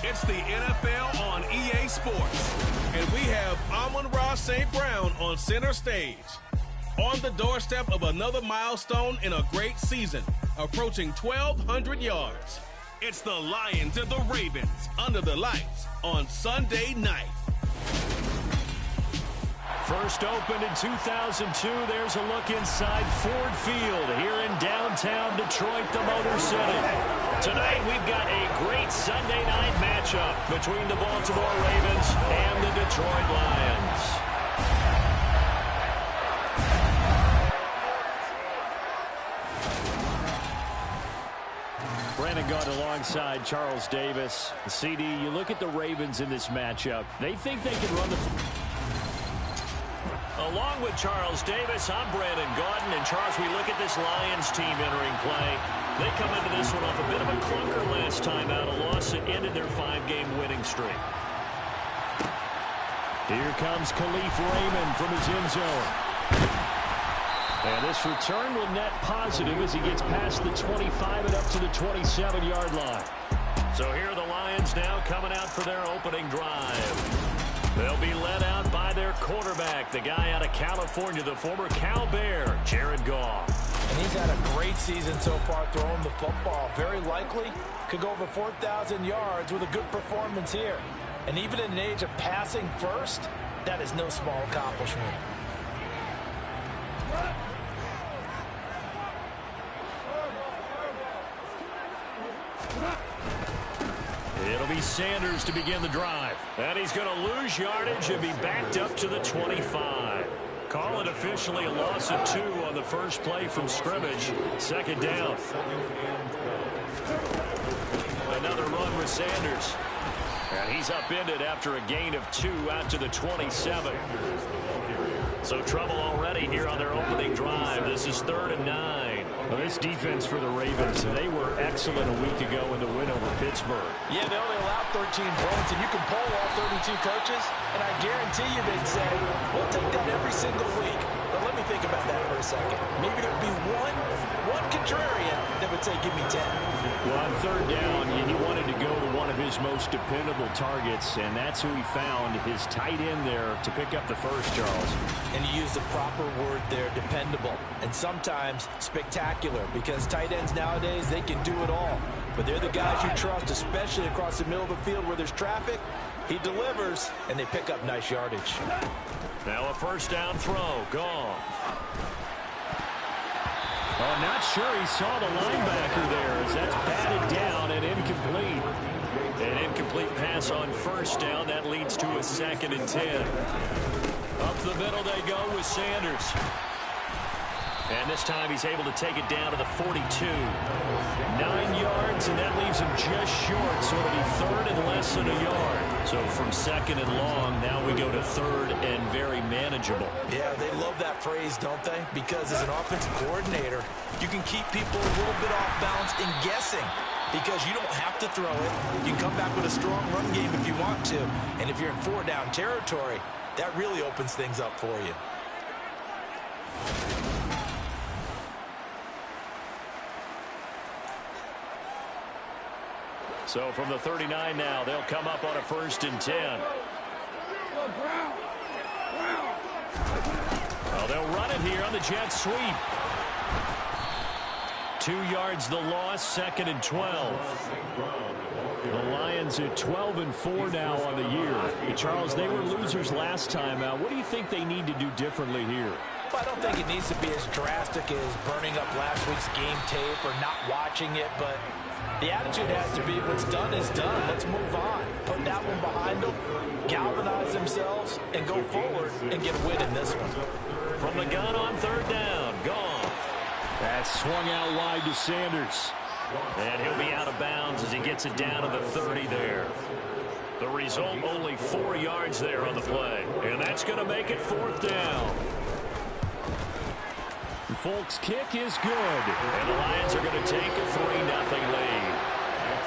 It's the NFL on EA Sports. And we have Amon-Ra St. Brown on center stage. On the doorstep of another milestone in a great season, approaching 1,200 yards. It's the Lions and the Ravens under the lights on Sunday night. First opened in 2002, there's a look inside Ford Field here in downtown Detroit, the Motor City. Tonight we've got a great Sunday night matchup between the Baltimore Ravens and the Detroit Lions. Brandon Gaudin alongside Charles Davis. CD, you look at the Ravens in this matchup. They think they can run the... Along with Charles Davis, I'm Brandon Gaudin. And Charles, we look at this Lions team entering play. They come into this one off a bit of a clunker last time out, a loss that ended their 5-game winning streak. Here comes Khalif Raymond from his end zone. And this return will net positive as he gets past the 25 and up to the 27-yard line. So here are the Lions now coming out for their opening drive. They'll be led out by their quarterback, the guy out of California, the former Cal Bear, Jared Goff. And he's had a great season so far throwing the football. Very likely could go over 4,000 yards with a good performance here. And even in an age of passing first, that is no small accomplishment. It'll be Sanders to begin the drive. And he's going to lose yardage and be backed up to the 25. Call it officially a loss of 2 on the first play from scrimmage. Second down. Another run with Sanders. And he's upended after a gain of 2 out to the 27. So trouble already here on their opening drive. This is 3rd and 9. Well, this defense for the Ravens, they were excellent a week ago in the win over Pittsburgh. Yeah, they only allowed 13 points, and you can poll all 32 coaches, and I guarantee you they'd say, we'll take that every single week. But let me think about that for a second. Maybe there'd be one contrarian that would say, give me 10. Well, on 3rd down, he wanted to go to one of his most dependable targets, and that's who he found, his tight end there, to pick up the first, Charles. And you use the proper word there, dependable, and sometimes spectacular, because tight ends nowadays, they can do it all. But they're the guys you trust, especially across the middle of the field where there's traffic. He delivers, and they pick up nice yardage. Now a first down throw. Gone. Oh, not sure he saw the linebacker there as that's batted down and incomplete. An incomplete pass on first down. That leads to a 2nd and 10. Up the middle they go with Sanders. And this time he's able to take it down to the 42. 9 yards, and that leaves him just short. So it'll be 3rd and less than a yard. So from 2nd and long, now we go to 3rd and very manageable. Yeah, they love that phrase, don't they? Because as an offensive coordinator, you can keep people a little bit off balance and guessing. Because you don't have to throw it. You can come back with a strong run game if you want to. And if you're in 4-down territory, that really opens things up for you. So from the 39 now, they'll come up on a 1st and 10. Well, they'll run it here on the jet sweep. 2 yards the loss, 2nd and 12. The Lions are 12-4 now on the year. Hey, Charles, they were losers last time out. What do you think they need to do differently here? Well, I don't think it needs to be as drastic as burning up last week's game tape or not watching it, but the attitude has to be what's done is done. Let's move on. Put that one behind them, galvanize themselves, and go forward and get a win in this one. From the gun on 3rd down, gone. That swung out wide to Sanders. And he'll be out of bounds as he gets it down to the 30 there. The result, only 4 yards there on the play. And that's going to make it 4th down. Folks' kick is good. And the Lions are going to take a 3-0 lead.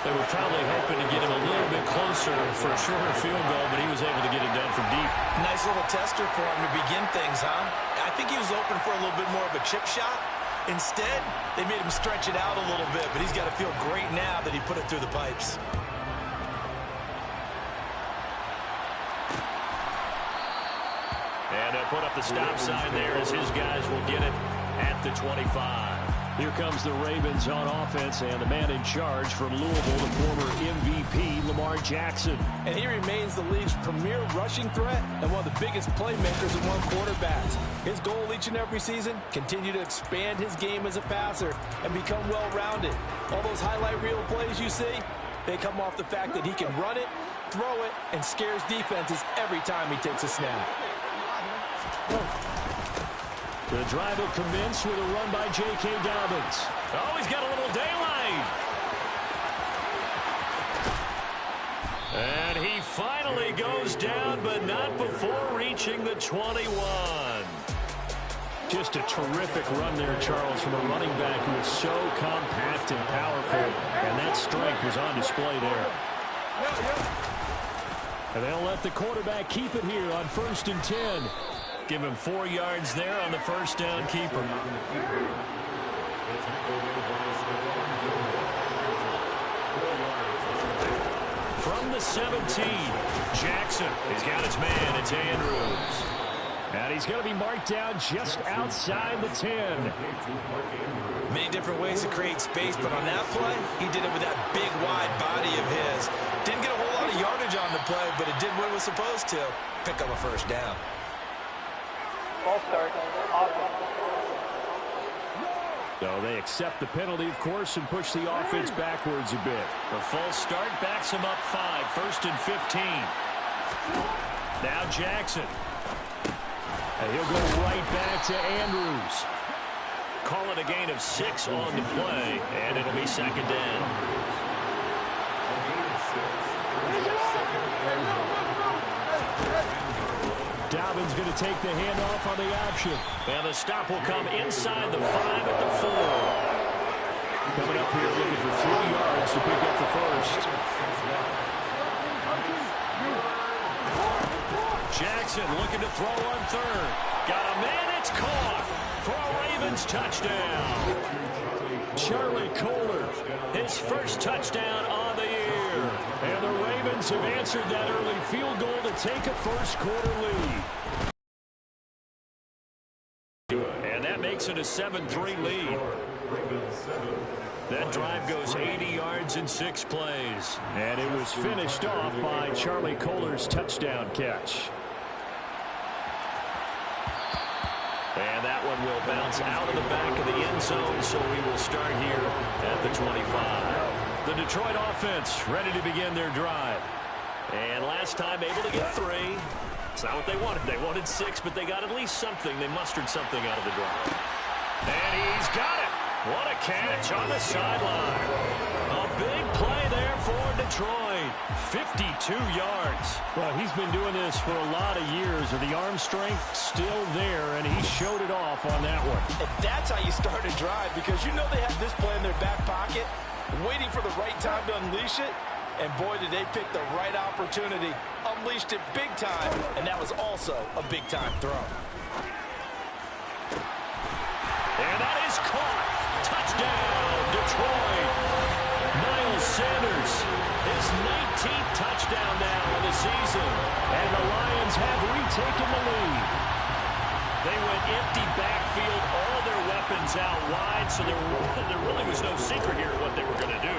They were probably hoping to get him a little bit closer for a shorter field goal, but he was able to get it done from deep. Nice little tester for him to begin things, huh? I think he was open for a little bit more of a chip shot. Instead, they made him stretch it out a little bit, but he's got to feel great now that he put it through the pipes. put up the stop sign there as his guys will get it at the 25. Here comes the Ravens on offense, and the man in charge from Louisville, the former MVP, Lamar Jackson. And he remains the league's premier rushing threat and one of the biggest playmakers among quarterbacks. His goal each and every season, continue to expand his game as a passer and become well-rounded. All those highlight reel plays you see, they come off the fact that he can run it, throw it, and scares defenses every time he takes a snap. The drive will commence with a run by J.K. Dobbins. Oh, he's got a little daylight. And he finally goes down, but not before reaching the 21. Just a terrific run there, Charles, from a running back who is so compact and powerful, and that strength was on display there. And they'll let the quarterback keep it here on 1st and 10. Give him 4 yards there on the first down keeper. From the 17, Jackson. He's got his man. It's Andrews. And he's going to be marked down just outside the 10. Many different ways to create space, but on that play, he did it with that big, wide body of his. Didn't get a whole lot of yardage on the play, but it did what it was supposed to. Pick up a first down. So they accept the penalty, of course, and push the offense backwards a bit. The false start backs him up 5, 1st and 15. Now Jackson. And he'll go right back to Andrews. Call it a gain of 6 on the play, and it'll be 2nd down. Dobbins going to take the handoff on the option. And the stop will come inside the 5 at the 4. Coming up here looking for 3 yards to pick up the first. Jackson looking to throw on 3rd. Got a man, it's caught for a Ravens touchdown. Charlie Kohler, his first touchdown on the year. And the Ravens have answered that early field goal to take a first-quarter lead. And that makes it a 7-3 lead. That drive goes 80 yards in 6 plays. And it was finished off by Charlie Kohler's touchdown catch. And that one will bounce out of the back of the end zone, so we will start here at the 25. The Detroit offense ready to begin their drive. And last time able to get 3. It's not what they wanted. They wanted 6, but they got at least something. They mustered something out of the drive. And he's got it. What a catch on the sideline. A big play there for Detroit. 52 yards. Well, he's been doing this for a lot of years. The arm strength still there, and he showed it off on that one. And that's how you start a drive, because you know they have this play in their back pocket, waiting for the right time to unleash it. And boy, did they pick the right opportunity. Unleashed it big time, and that was also a big-time throw. And that is caught. Touchdown, Detroit. Miles Sanders, his 19th touchdown now of the season. And the Lions have retaken the lead. They went empty backfield, all their weapons out wide, so there really was no secret here what they were going to do.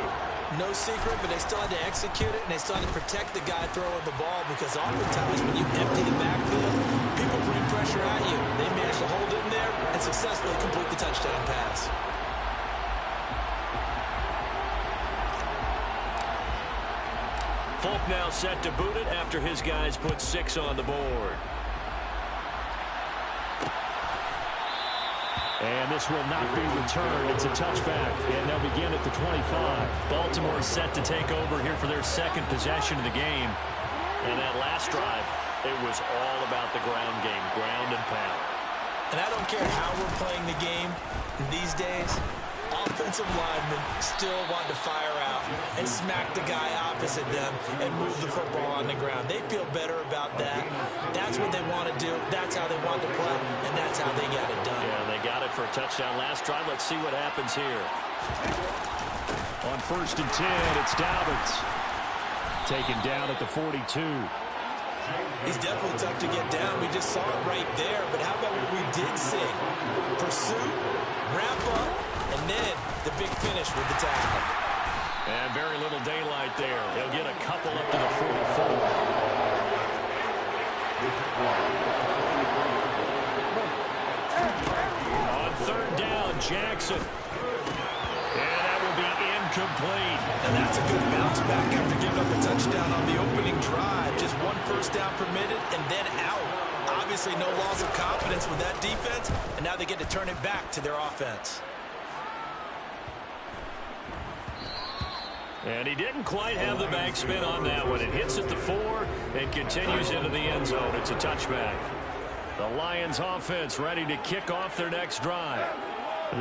No secret, but they still had to execute it, and they still had to protect the guy throwing the ball, because oftentimes when you empty the backfield, people bring pressure at you. They managed to hold it in there and successfully complete the touchdown pass. Folk now set to boot it after his guys put 6 on the board. And this will not be returned. It's a touchback, and they'll begin at the 25. Baltimore set to take over here for their 2nd possession of the game. And that last drive, it was all about the ground game, ground and pound. And I don't care how we're playing the game these days, offensive linemen still want to fire out and smack the guy opposite them and move the football on the ground. They feel better about that. That's what they want to do. That's how they want to play, and that's how they got it done. Yeah, they got it for a touchdown last drive. Let's see what happens here. On 1st and 10, it's Dobbins. Taken down at the 42. He's definitely tough to get down. We just saw it right there. But how about what we did see? Pursuit, wrap up, and then the big finish with the tackle. And very little daylight there. He'll get a couple up to the 44. On third down, Jackson. And that will be incomplete. And that's a good bounce back after giving up a touchdown on the opening drive. Just one first down permitted and then out. Obviously no loss of confidence with that defense, and now they get to turn it back to their offense. And he didn't quite have the backspin on that one. It hits at the 4 and continues into the end zone. It's a touchback. The Lions offense ready to kick off their next drive.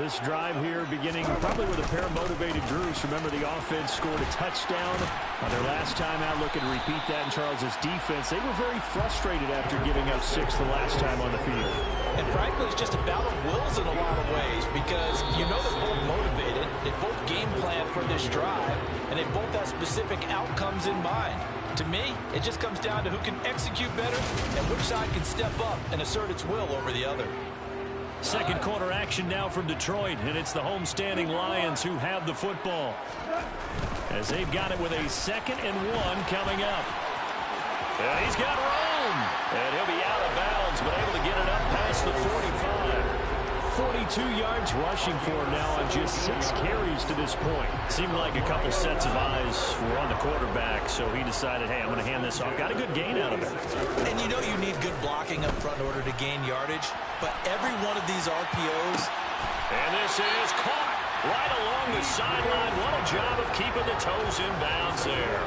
This drive here beginning probably with a pair of motivated groups. Remember, the offense scored a touchdown on their last time out. Looking to repeat that in Charles's defense. They were very frustrated after giving up 6 the last time on the field. And frankly, it's just a battle of wills in a lot of ways because you know they're both motivated. They both game plan for this drive, and they both have specific outcomes in mind. To me, it just comes down to who can execute better and which side can step up and assert its will over the other. Second quarter action now from Detroit, and it's the homestanding Lions who have the football. As they've got it with a 2nd and 1 coming up. And he's got room. And he'll be out of bounds, but able to get it up past the 45. 42 yards rushing for him now on just 6 carries to this point. Seemed like a couple sets of eyes were on the quarterback, so he decided, hey, I'm going to hand this off. Got a good gain out of it. And you know you need good blocking up front in order to gain yardage, but every one of these RPOs. And this is caught right along the sideline. What a job of keeping the toes in bounds there.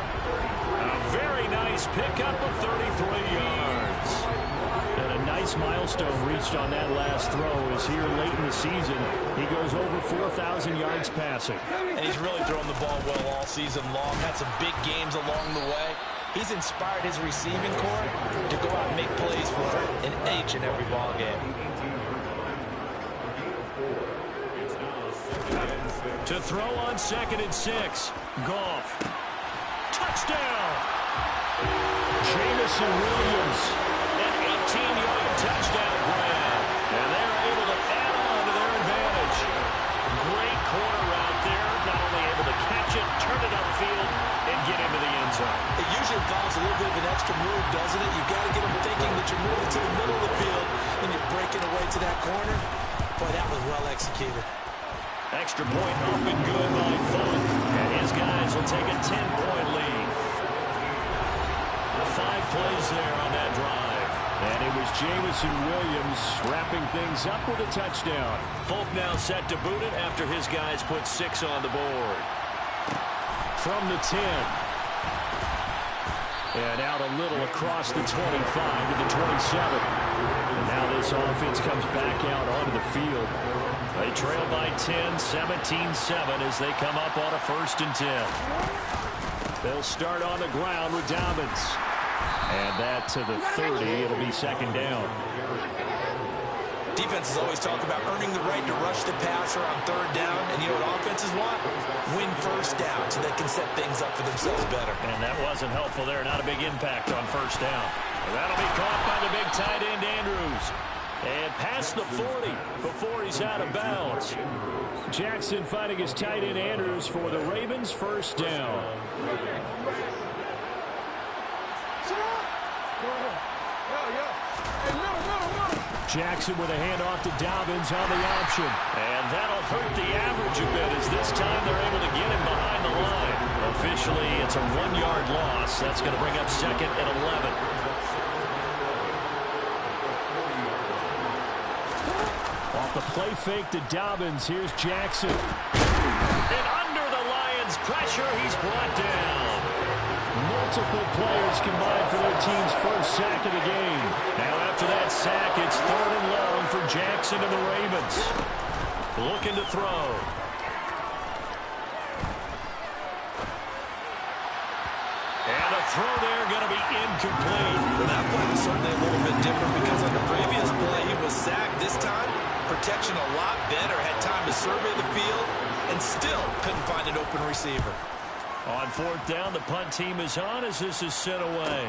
A very nice pickup of 33 yards. And a nice milestone reached on that last throw as here late in the season, he goes over 4,000 yards passing. And he's really thrown the ball well all season long. Had some big games along the way. He's inspired his receiving corps to go out and make plays for him in each and every ball game. To throw on 2nd and 6. Goff. Touchdown! Jamison Williams. An 18-yard touchdown grab. And they're able to add on to their advantage. Great corner route there. Not only able to catch it, turn it upfield, and get into the end zone. It usually involves a little bit of an extra move, doesn't it? You've got to get them thinking that you're moving to the middle of the field and you're breaking away to that corner. Boy, that was well executed. Extra point up and good by Funk. And his guys will take a 10-point lead. 5 plays there on that drive. And it was Jamison Williams wrapping things up with a touchdown. Folk now set to boot it after his guys put 6 on the board. From the 10. And out a little across the 25 to the 27. And now this offense comes back out onto the field. They trail by 10, 17-7 as they come up on a 1st and 10. They'll start on the ground with Dobbins. And that to the 30. It'll be 2nd down. Defenses always talk about earning the right to rush the passer on 3rd down. And you know what offenses want? Win 1st down so they can set things up for themselves better. And that wasn't helpful there. Not a big impact on 1st down. And that'll be caught by the big tight end, Andrews. And past the 40 before he's out of bounds. Jackson finding his tight end, Andrews, for the Ravens' 1st down. Jackson with a handoff to Dobbins on the option. And that'll hurt the average a bit as this time they're able to get him behind the line. Officially, it's a 1-yard loss. That's going to bring up 2nd and 11. Off the play fake to Dobbins. Here's Jackson. And under the Lions' pressure, he's brought down. Multiple players combined for their team's 1st sack of the game. Now after that sack, it's 3rd and long for Jackson and the Ravens. Looking to throw. And a throw there going to be incomplete. Well, that play was certainly a little bit different because on the previous play he was sacked. This time, protection a lot better. Had time to survey the field and still couldn't find an open receiver. On 4th down, the punt team is on as this is sent away.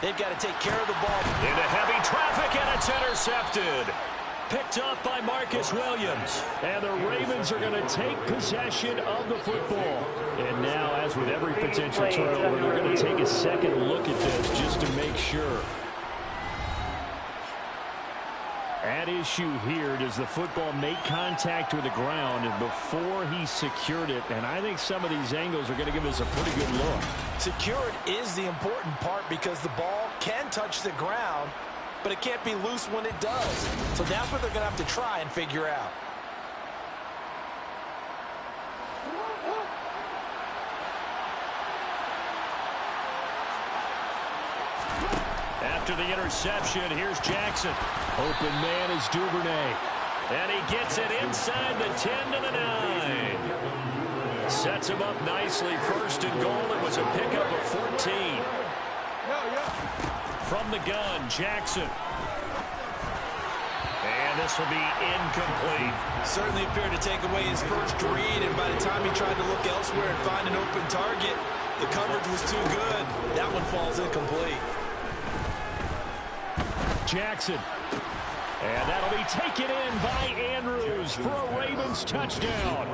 They've got to take care of the ball. Into heavy traffic, and it's intercepted. Picked off by Marcus Williams. And the Ravens are going to take possession of the football. And now, as with every potential turnover, they're going to take a second look at this just to make sure. At issue here, does the football make contact with the ground before he secured it? And I think some of these angles are going to give us a pretty good look. Secured is the important part because the ball can touch the ground, but it can't be loose when it does. So that's what they're going to have to try and figure out. After the interception, here's Jackson. Open man is Duvernay. And he gets it inside the 10 to the 9. Sets him up nicely. First and goal. It was a pickup of 14. From the gun, Jackson. And this will be incomplete. Certainly appeared to take away his first read, and by the time he tried to look elsewhere and find an open target, the coverage was too good. That one falls incomplete. Jackson. And that'll be taken in by Andrews for a Ravens touchdown.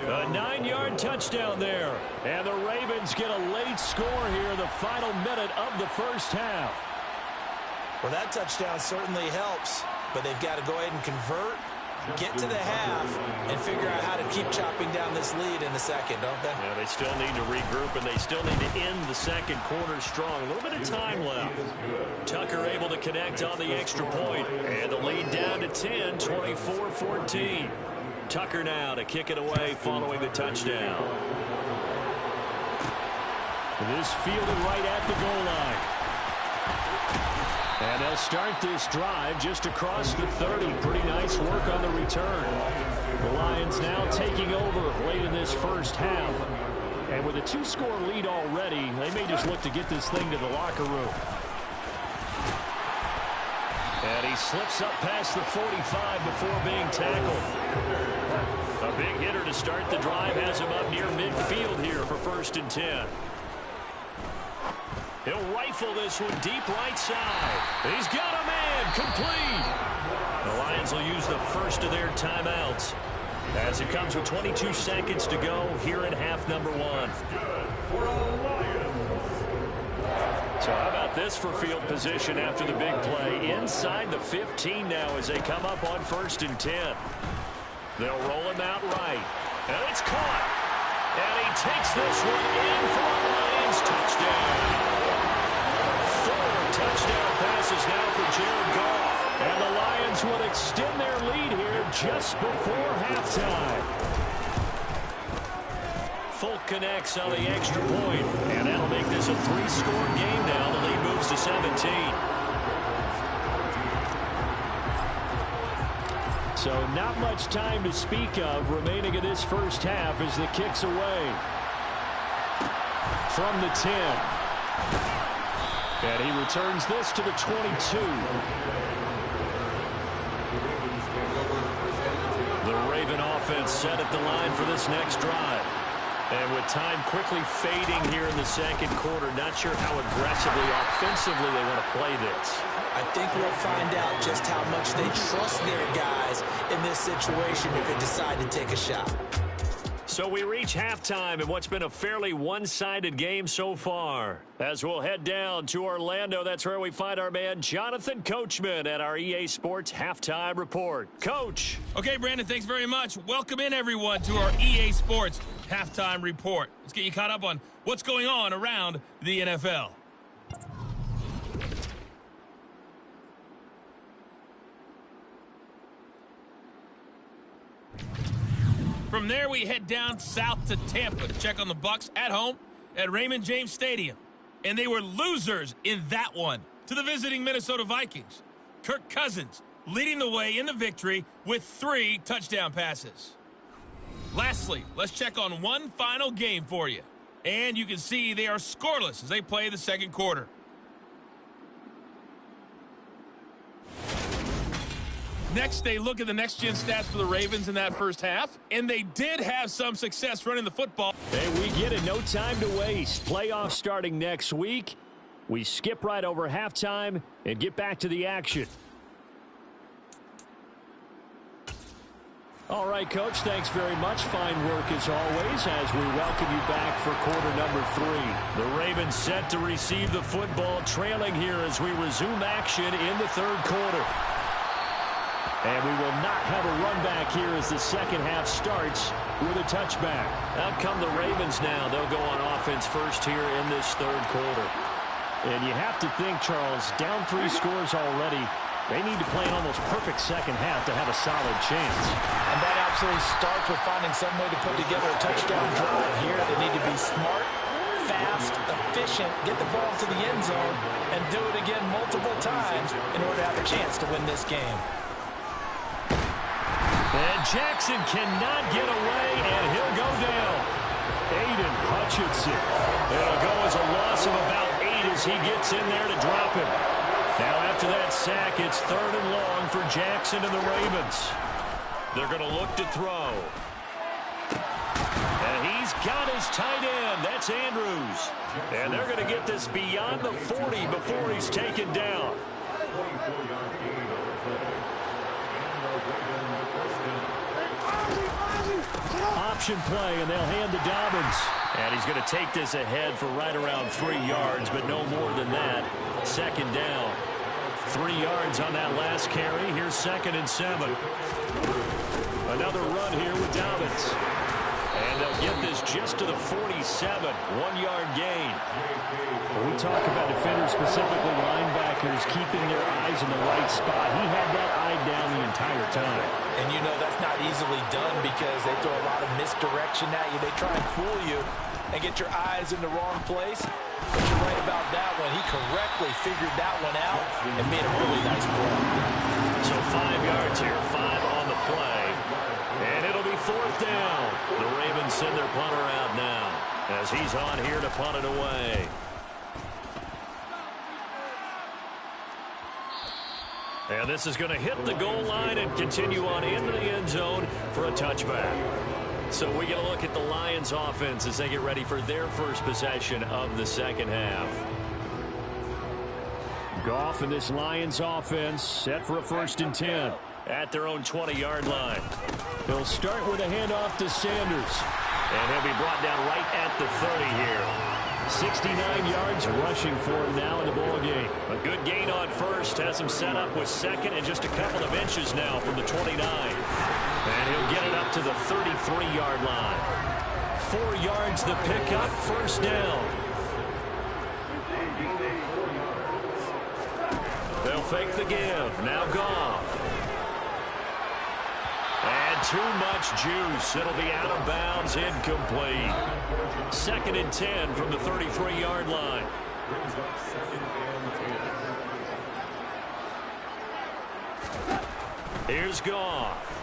A 9-yard touchdown there. And the Ravens get a late score here in the final minute of the first half. Well, that touchdown certainly helps, but they've got to go ahead and convert, get to the half, and figure out how to keep chopping down this lead in the second, don't they? Yeah, they still need to regroup, and they still need to end the second quarter strong. A little bit of time left. Tucker able to connect on the extra point, and the lead down to 10, 24-14. Tucker now to kick it away following the touchdown. This fielded right at the goal line. And they'll start this drive just across the 30. Pretty nice work on the return. The Lions now taking over late in this first half. And with a 2-score lead already, they may just look to get this thing to the locker room. And he slips up past the 45 before being tackled. A big hitter to start the drive has him up near midfield here for 1st and 10. He'll rifle this one deep right side. He's got a man complete. The Lions will use the first of their timeouts as it comes with 22 seconds to go here in half number 1. So how about this for field position after the big play? Inside the 15 now as they come up on 1st and 10. They'll roll him out right. And it's caught. And he takes this one in for a Lions touchdown. 4 touchdown passes now for Jared Goff. And the Lions would extend their lead here just before halftime. Folk connects on the extra point, and that'll make this a 3-score game now. The lead moves to 17. So not much time to speak of remaining in this first half as the kick's away. From the 10. And he returns this to the 22. The Raven offense set at the line for this next drive. And with time quickly fading here in the second quarter, not sure how aggressively, offensively they want to play this. I think we'll find out just how much they trust their guys in this situation if they decide to take a shot. So we reach halftime in what's been a fairly one-sided game so far. As we'll head down to Orlando, that's where we find our man Jonathan Coachman at our EA Sports Halftime Report. Coach. Okay, Brandon, thanks very much. Welcome in, everyone, to our EA Sports Halftime Report. Let's get you caught up on what's going on around the NFL. From there, we head down south to Tampa to check on the Bucs at home at Raymond James Stadium. And they were losers in that one to the visiting Minnesota Vikings. Kirk Cousins leading the way in the victory with 3 touchdown passes. Lastly, let's check on one final game for you. And you can see they are scoreless as they play the second quarter. Next, they look at the next-gen stats for the Ravens in that first half, and they did have some success running the football. Hey, we get it. No time to waste. Playoffs starting next week. We skip right over halftime and get back to the action. All right, Coach, thanks very much. Fine work as always as we welcome you back for quarter number 3. The Ravens set to receive the football, trailing here as we resume action in the third quarter. And we will not have a run back here as the second half starts with a touchback. Out come the Ravens now. They'll go on offense first here in this third quarter. And you have to think, Charles, down 3 scores already. They need to play an almost perfect second half to have a solid chance. And that absolutely starts with finding some way to put together a touchdown drive here. They need to be smart, fast, efficient, get the ball to the end zone, and do it again multiple times in order to have a chance to win this game. And Jackson cannot get away, and he'll go down. Aiden Hutchinson. It'll go as a loss of about 8 as he gets in there to drop him. Now after that sack, it's 3rd and long for Jackson and the Ravens. They're going to look to throw. And he's got his tight end. That's Andrews. And they're going to get this beyond the 40 before he's taken down. Option play, and they'll hand to Dobbins. And he's going to take this ahead for right around 3 yards, but no more than that. 2nd down. 3 yards on that last carry. Here's 2nd and 7. Another run here with Dobbins. And they'll get this just to the 47. 1-yard gain. When we talk about defenders, specifically linebackers, keeping their eyes in the right spot, he had that eye down the entire time. And you know that's not easily done because they throw a lot of misdirection at you. They try and fool you and get your eyes in the wrong place. But you're right about that one. He correctly figured that one out and made a really nice play. So 5 yards here, 5 on the play. And it'll be 4th down. The Ravens send their punter out now as he's on here to punt it away. And this is going to hit the goal line and continue on into the end zone for a touchback. So we get a look at the Lions offense as they get ready for their first possession of the second half. Goff and this Lions offense set for a 1st and 10. At their own 20-yard line. He'll start with a handoff to Sanders. And he'll be brought down right at the 30 here. 69 yards rushing for him now in the ball game. A good gain on first. Has him set up with 2nd and just a couple of inches now from the 29. And he'll get it up to the 33-yard line. 4 yards the pickup. 1st down. They'll fake the give. Now Goff. And too much juice. It'll be out of bounds, incomplete. 2nd and 10 from the 33-yard line. Here's Goff.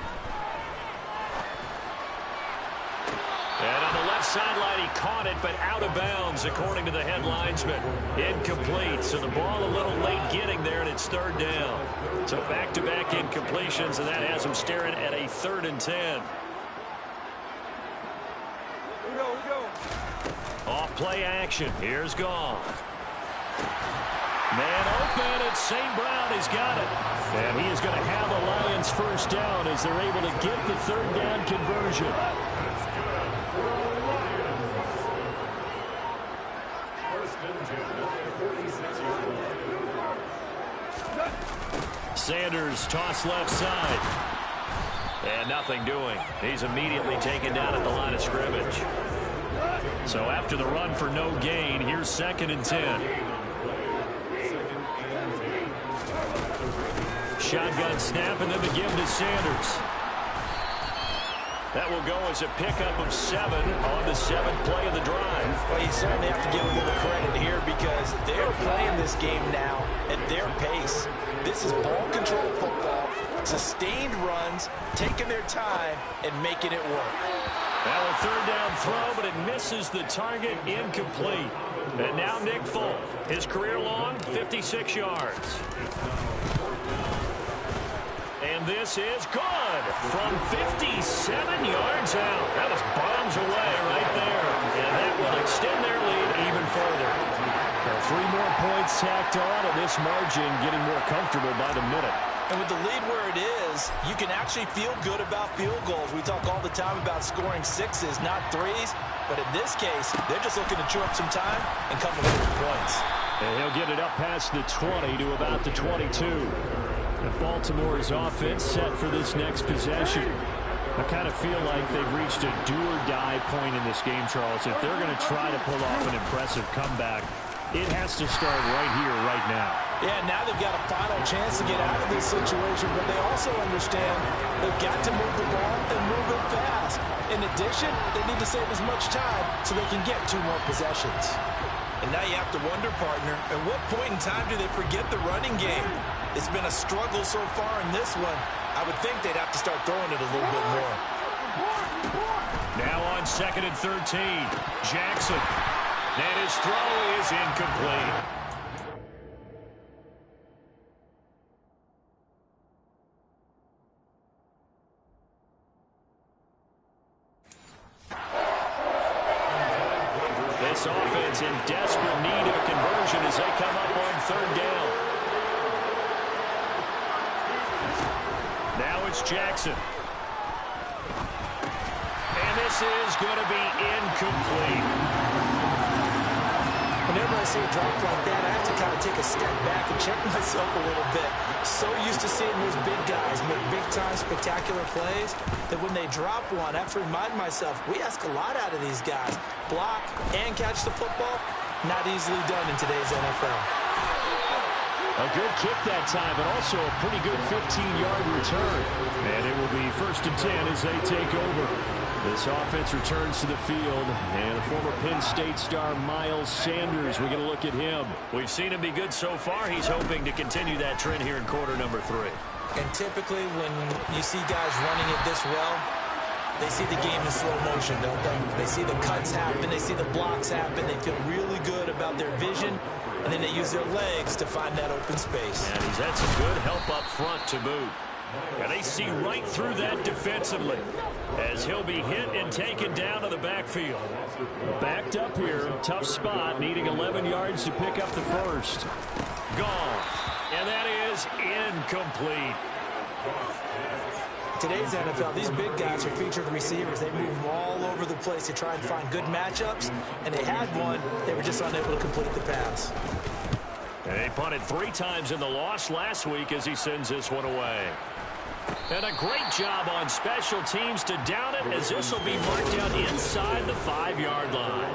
And on the left sideline, he caught it, but out of bounds, according to the head linesman. Incomplete. So the ball a little late getting there, and it's 3rd down. So back-to-back incompletions, and that has him staring at a 3rd and 10. Off play action. Here's Goff. Man open, it's St. Brown. He's got it. And he is going to have the Lions 1st down as they're able to get the 3rd down conversion. Sanders toss left side. And nothing doing. He's immediately taken down at the line of scrimmage. So after the run for no gain, here's 2nd and 10. Shotgun snap and then the give to Sanders. That will go as a pickup of 7 on the 7th play of the drive. Well, you certainly have to give a little credit here because they're playing this game now at their pace. This is ball control football, sustained runs, taking their time, and making it work. Well, a 3rd down throw, but it misses the target, incomplete. And now Nick Folk, his career long, 56 yards. And this is good from 57 yards out. That was bombs away right there. And that will extend their lead even further. Well, 3 more points tacked on, and this margin getting more comfortable by the minute. And with the lead where it is, you can actually feel good about field goals. We talk all the time about scoring 6s, not 3s. But in this case, they're just looking to chew up some time and come away with points. And he'll get it up past the 20 to about the 22. And Baltimore's offense set for this next possession. I kind of feel like they've reached a do-or-die point in this game, Charles. If they're going to try to pull off an impressive comeback, it has to start right here, right now. Yeah, now they've got a final chance to get out of this situation, but they also understand they've got to move the ball and move it fast. In addition, they need to save as much time so they can get 2 more possessions. And now you have to wonder, partner, at what point in time do they forget the running game? It's been a struggle so far in this one. I would think they'd have to start throwing it a little bit more. Now on 2nd and 13, Jackson. And his throw is incomplete. This offense in desperate need of a conversion as they come up on 3rd down. Now it's Jackson. And this is going to be incomplete. Whenever I see a drop like that, I have to kind of take a step back and check myself a little bit. So used to seeing those big guys make big-time spectacular plays that when they drop one, I have to remind myself, we ask a lot out of these guys. Block and catch the football, not easily done in today's NFL. A good kick that time, but also a pretty good 15-yard return. And it will be 1st and 10 as they take over. This offense returns to the field, and a former Penn State star, Miles Sanders, we're going to look at him. We've seen him be good so far. He's hoping to continue that trend here in quarter number 3. And typically when you see guys running it this well, they see the game in slow motion, don't they? They see the cuts happen, they see the blocks happen, they feel really good about their vision, and then they use their legs to find that open space. And he's had some good help up front to boot. And they see right through that defensively as he'll be hit and taken down to the backfield. Backed up here, tough spot, needing 11 yards to pick up the first. Gone. And that is incomplete. Today's NFL, these big guys are featured receivers. They move all over the place to try and find good matchups, and they had one. They were just unable to complete the pass. And they punted 3 times in the loss last week as he sends this one away. And a great job on special teams to down it as this will be marked down inside the 5-yard line.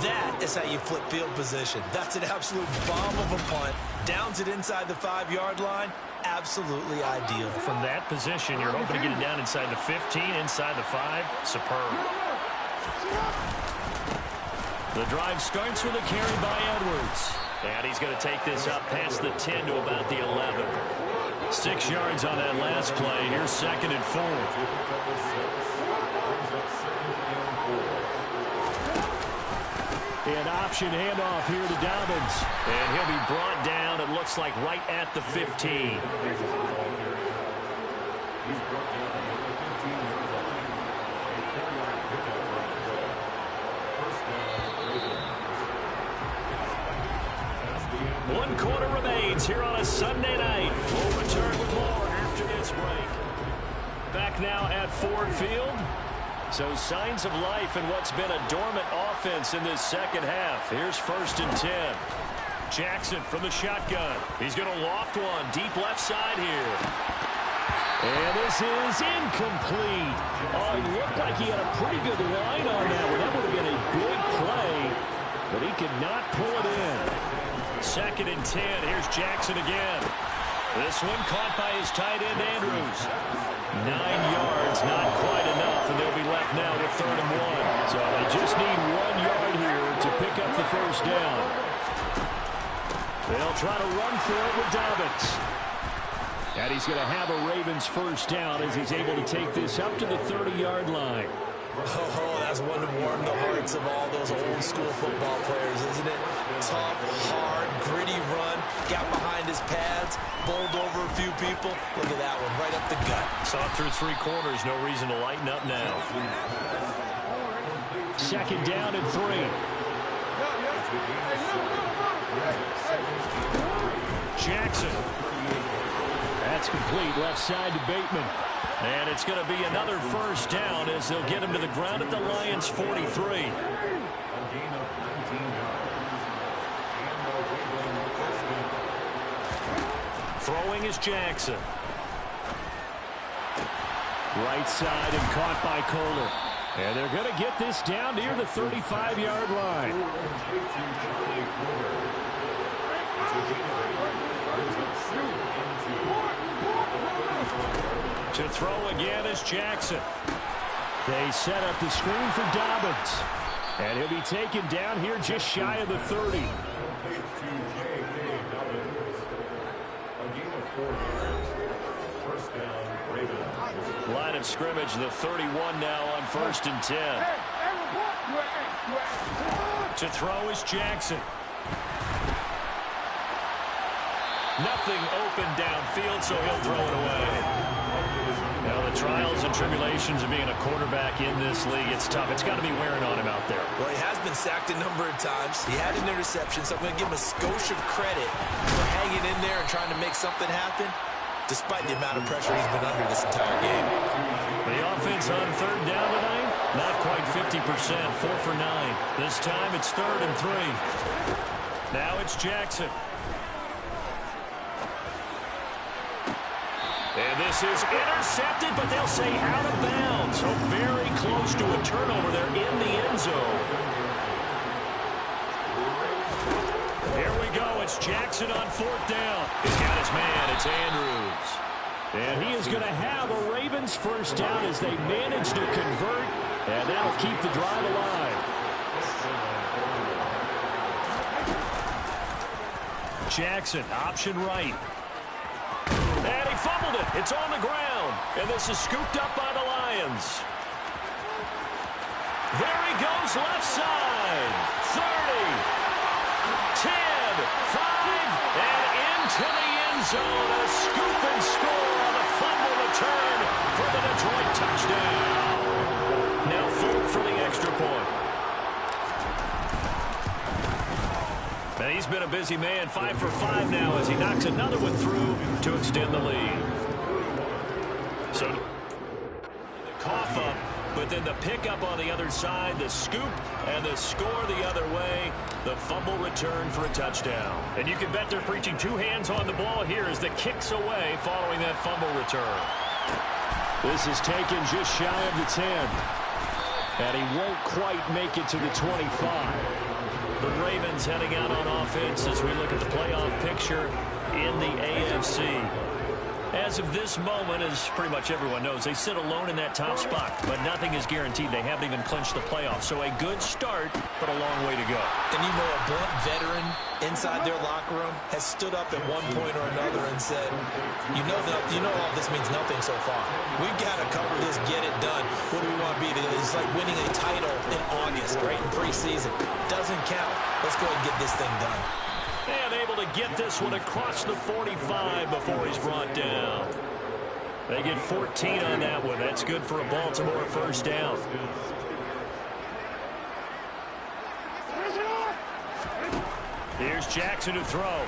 That is how you flip field position. That's an absolute bomb of a punt. Downs it inside the 5-yard line. Absolutely ideal. From that position, you're hoping to get it down inside the 15, inside the 5. Superb. The drive starts with a carry by Edwards. And he's going to take this up past the 10 to about the 11. 6 yards on that last play. Here's 2nd and 4. An option handoff here to Dobbins. And he'll be brought down, it looks like, right at the 15. One quarter remains here on a Sunday night. We'll return with more after this break. Back now at Ford Field. So signs of life in what's been a dormant offense in this second half. Here's 1st and 10. Jackson from the shotgun. He's going to loft one deep left side here. And this is incomplete. Oh, it looked like he had a pretty good line on that one. That would have been a big play, but he could not pull it in. 2nd and 10. Here's Jackson again. This one caught by his tight end, Andrews. 9 yards, not quite enough, and they'll be left now with 3rd and 1. So they just need 1 yard here to pick up the first down. They'll try to run for it with Dobbins. And he's going to have a Ravens first down as he's able to take this up to the 30-yard line. Oh, that's one to warm the hearts of all those old school football players, isn't it? Tough, hard, gritty run, got behind his pads, bowled over a few people. Look at that one, right up the gut. Saw it through 3 quarters, no reason to lighten up now. 2nd down and 3. Jackson. That's complete left side to Bateman. And it's going to be another first down as they'll get him to the ground at the Lions' 43. Throwing is Jackson. Right side and caught by Kohler. And they're going to get this down near the 35-yard line. To throw again is Jackson. They set up the screen for Dobbins. And he'll be taken down here just shy of the 30. Line of scrimmage, the 31 now on 1st and 10. To throw is Jackson. Nothing open downfield, so he'll throw it away. Now, the trials and tribulations of being a quarterback in this league, it's tough. It's got to be wearing on him out there. Well, he has been sacked a number of times. He had an interception, so I'm going to give him a skosh of credit for hanging in there and trying to make something happen, despite the amount of pressure he's been under this entire game. The offense on 3rd down tonight, not quite 50%, 4 for 9. This time it's 3rd and 3. Now it's Jackson. And this is intercepted, but they'll say out of bounds. So very close to a turnover there in the end zone. Here we go. It's Jackson on 4th down. He's got his man. It's Andrews. And he is going to have a Ravens first down as they manage to convert. And that'll keep the drive alive. Jackson, option right. And he fumbled it. It's on the ground. And this is scooped up by the Lions. There he goes left side. 30, 10, 5, and into the end zone. A scoop and score on the fumble return for the Detroit touchdown. Now Folk for the extra point. And he's been a busy man, 5 for 5 now as he knocks another one through to extend the lead. So the cough up, but then the pickup on the other side, the scoop, and the score the other way. The fumble return for a touchdown. And you can bet they're preaching 2 hands on the ball here as the kick's away following that fumble return. This is taken just shy of the 10. And he won't quite make it to the 25. The Ravens heading out on offense as we look at the playoff picture in the AFC. As of this moment, as pretty much everyone knows, they sit alone in that top spot, but nothing is guaranteed. They haven't even clinched the playoffs. So a good start, but a long way to go. And you know, a blunt veteran inside their locker room has stood up at one point or another and said, you know all this means nothing so far. We've got to cover this, get it done. What do we want to be? It's like winning a title in August, right, in preseason. Doesn't count. Let's go ahead and get this thing done. And able to get this one across the 45 before he's brought down. They get 14 on that one. That's good for a Baltimore first down. Here's Jackson to throw.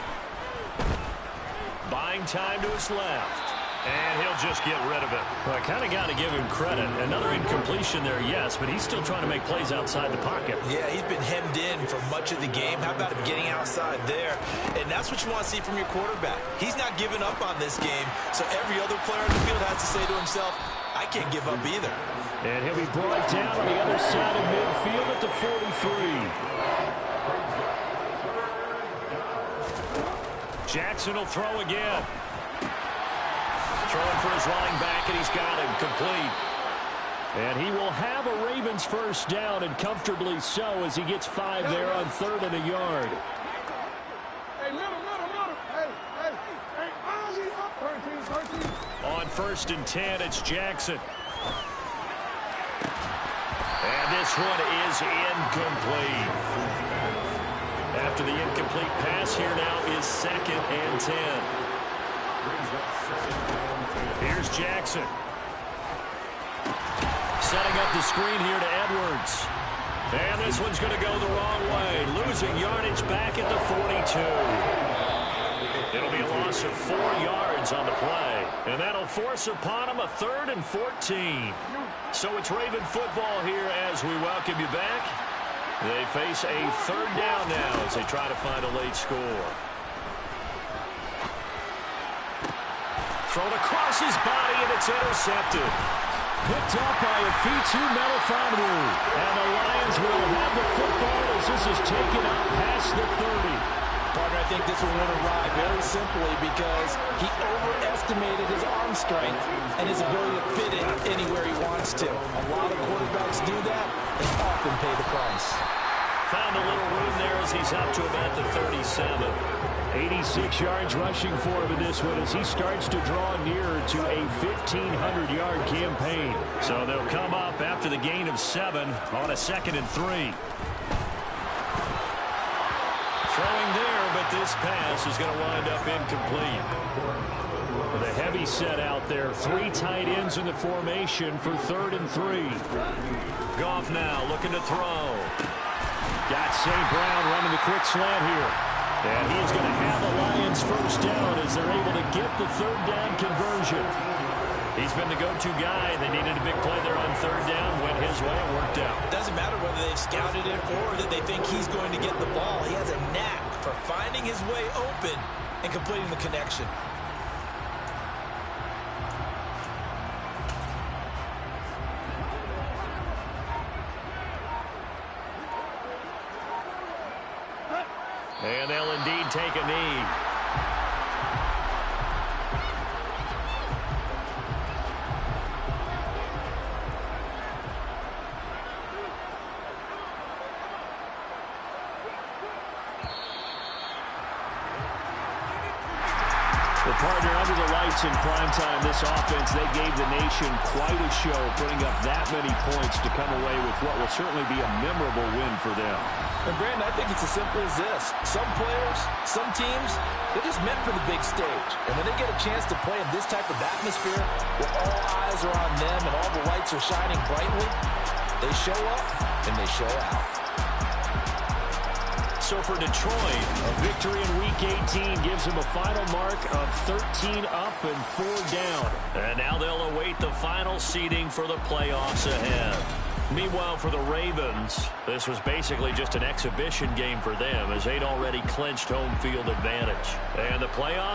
Buying time to his left. And he'll just get rid of it. Well, I kind of got to give him credit. Another incompletion there, yes, but he's still trying to make plays outside the pocket. Yeah, he's been hemmed in for much of the game. How about him getting outside there? And that's what you want to see from your quarterback. He's not giving up on this game, so every other player in the field has to say to himself, I can't give up either. And he'll be brought down on the other side of midfield at the 43. Jackson will throw again. Throwing for his running back, and he's got him complete. And he will have a Ravens first down, and comfortably so as he gets 5 there on 3rd and a yard. On 1st and 10, it's Jackson. And this one is incomplete. After the incomplete pass, here now is 2nd and 10. Here's Jackson. Setting up the screen here to Edwards. And this one's going to go the wrong way. Losing yardage back at the 42. It'll be a loss of 4 yards on the play. And that'll force upon them a 3rd and 14. So it's Raven football here as we welcome you back. They face a 3rd down now as they try to find a late score. Thrown across his body, and it's intercepted. Picked up by a Fitu Melifonwu. And the Lions will have the football as this is taken out past the 30. Partner, I think this will win a ride very simply because he overestimated his arm strength and his ability to fit it anywhere he wants to. A lot of quarterbacks do that and often pay the price. Found a little room there as he's up to about the 37. 86 yards rushing for him in this one as he starts to draw nearer to a 1,500-yard campaign. So they'll come up after the gain of 7 on a 2nd and 3. Throwing there, but this pass is going to wind up incomplete. With a heavy set out there, 3 tight ends in the formation for 3rd and 3. Goff now looking to throw. Got St. Brown running the quick slant here. And he's going to have the Lions first down as they're able to get the 3rd down conversion. He's been the go-to guy. They needed a big play there on 3rd down. Went his way. It worked out. Doesn't matter whether they've scouted it or that they think he's going to get the ball. He has a knack for finding his way open and completing the connection. And they'll indeed take a knee. The partner under the lights in primetime, this offense, they gave the nation quite a show, putting up that many points to come away with what will certainly be a memorable win for them. And Brandon, I think it's as simple as this. Some players, some teams, they're just meant for the big stage. And when they get a chance to play in this type of atmosphere, where all eyes are on them and all the lights are shining brightly, they show up and they show out. So for Detroit, a victory in Week 18 gives them a final mark of 13 up and 4 down. And now they'll await the final seeding for the playoffs ahead. Meanwhile, for the Ravens, this was basically just an exhibition game for them as they'd already clinched home field advantage. And the playoffs